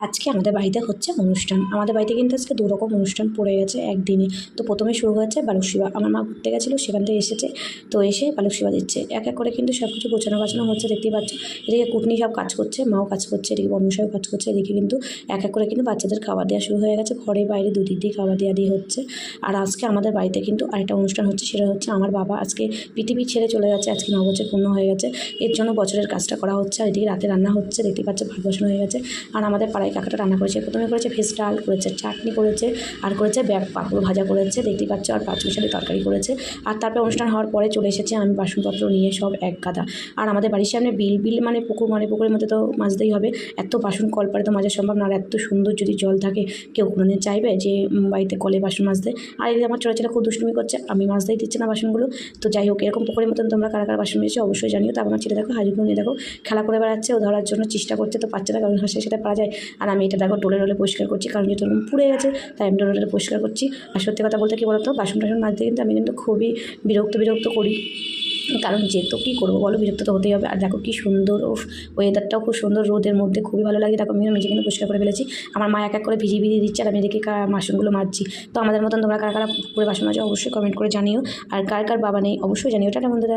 আজকে আমাদের বাড়িতে হচ্ছে অনুষ্ঠান। আমাদের বাড়িতে কিন্তু আজকে ২ রকম অনুষ্ঠান পড়ে গেছে একদিনে। তো ১ম শুরু হয়েছে বালক সেবা। আমার মা ঘুরতে গেছিলো, সেখান থেকে এসেছে। তো এসে বালক সেবা দিচ্ছে। এক, এক করে কিন্তু সব কিছু গোছানো গাছানো হচ্ছে, দেখতেই পাচ্ছ। এদিকে কুটনি সব কাজ করছে, মাও কাজ করছে, এদিকে বর্মশাইও কাজ করছে। এদিকে কিন্তু এক, এক করে কিন্তু বাচ্চাদের খাবার দেওয়া শুরু হয়ে গেছে। ঘরে বাইরে দুদিক দিয়ে খাবার দেওয়া দিয়ে হচ্ছে। আর আজকে আমাদের বাড়িতে কিন্তু আরেকটা অনুষ্ঠান হচ্ছে, সেটা হচ্ছে আমার বাবা আজকে পৃথিবী ছেড়ে চলে যাচ্ছে। আজকে ৯ বছর পূর্ণ হয়ে গেছে। এর জন্য বছরের কাজটা করা হচ্ছে। আর এদিকে রাতে রান্না হচ্ছে, দেখতেই পাচ্ছ ভাত বসানো হয়ে গেছে। আর আমাদের পাড়ায় কাকাটা রান্না করেছে। প্রথমে করেছে ভেজ ডাল, করেছে চাটনি, করেছে আর করেছে পাঁপড় ভাজা করেছে, দেখতেই পাচ্ছ। আর পাঁচমিশালি তরকারি করেছে। আর তারপরে অনুষ্ঠান হওয়ার পরে চলে এসেছে আমি বাসনপত্র নিয়ে সব এক গাদা। আর আমাদের বাড়ির সামনে বিল মানে পুকুর, মানে পুকুরের মধ্যে তো মাজতেই হবে। এত বাসন কলপারে তো মাজা সম্ভব না। আর এত সুন্দর যদি জল থাকে, কেউ কোনোদিন চাইবে যে বাড়িতে কলে বাসন মাজতে? আর এই যে আমার ছোটো ছেলে খুব দুষ্টুমি করছে, আমি মাজতেই দিচ্ছি না বাসনগুলো। তো যাই হোক, এরকম পুকুরের মতন তোমরা কারা কারা বাসন মেজেছো অবশ্যই জানিও। তারপর আমার ছেলে দেখো হাজুগুলো নিয়ে দেখো খেলা করে বেড়াচ্ছে, ও ধরার জন্য চেষ্টা করছে, তো পাচ্ছে না, কারণ হাঁসের সাথে পারা যায়। আর আমি এটা দেখো ডোলে ডোলে পরিষ্কার করছি, কারণ যেহেতু এরকম পুড়ে গেছে তাই আমি ডোলে ডোলে পরিষ্কার করছি। আর সত্যি কথা বলতে কী বলতো, বাসন টাসন মাজতে কিন্তু আমি কিন্তু খুবই বিরক্ত করি, কারণ যে তো কী করবো বলো, বিরক্ত তো হতেই হবে। আর দেখো কী সুন্দর, ওয়েদারটাও খুব সুন্দর, রোদের মধ্যে খুবই ভালো লাগে। দেখো আমি নিজে কিন্তু পরিষ্কার করে ফেলেছি। আমার মা এক এক করে ভিজিয়ে দিচ্ছে, আর আমি এদিকে বাসনগুলো মাজছি। তো আমাদের মতন তোমরা কারা কারা পুকুরে বাসন মাজো অবশ্যই কমেন্ট করে জানিও। আর কার কার বাবা নেই অবশ্যই জানিও। টাটা বন্ধুরা।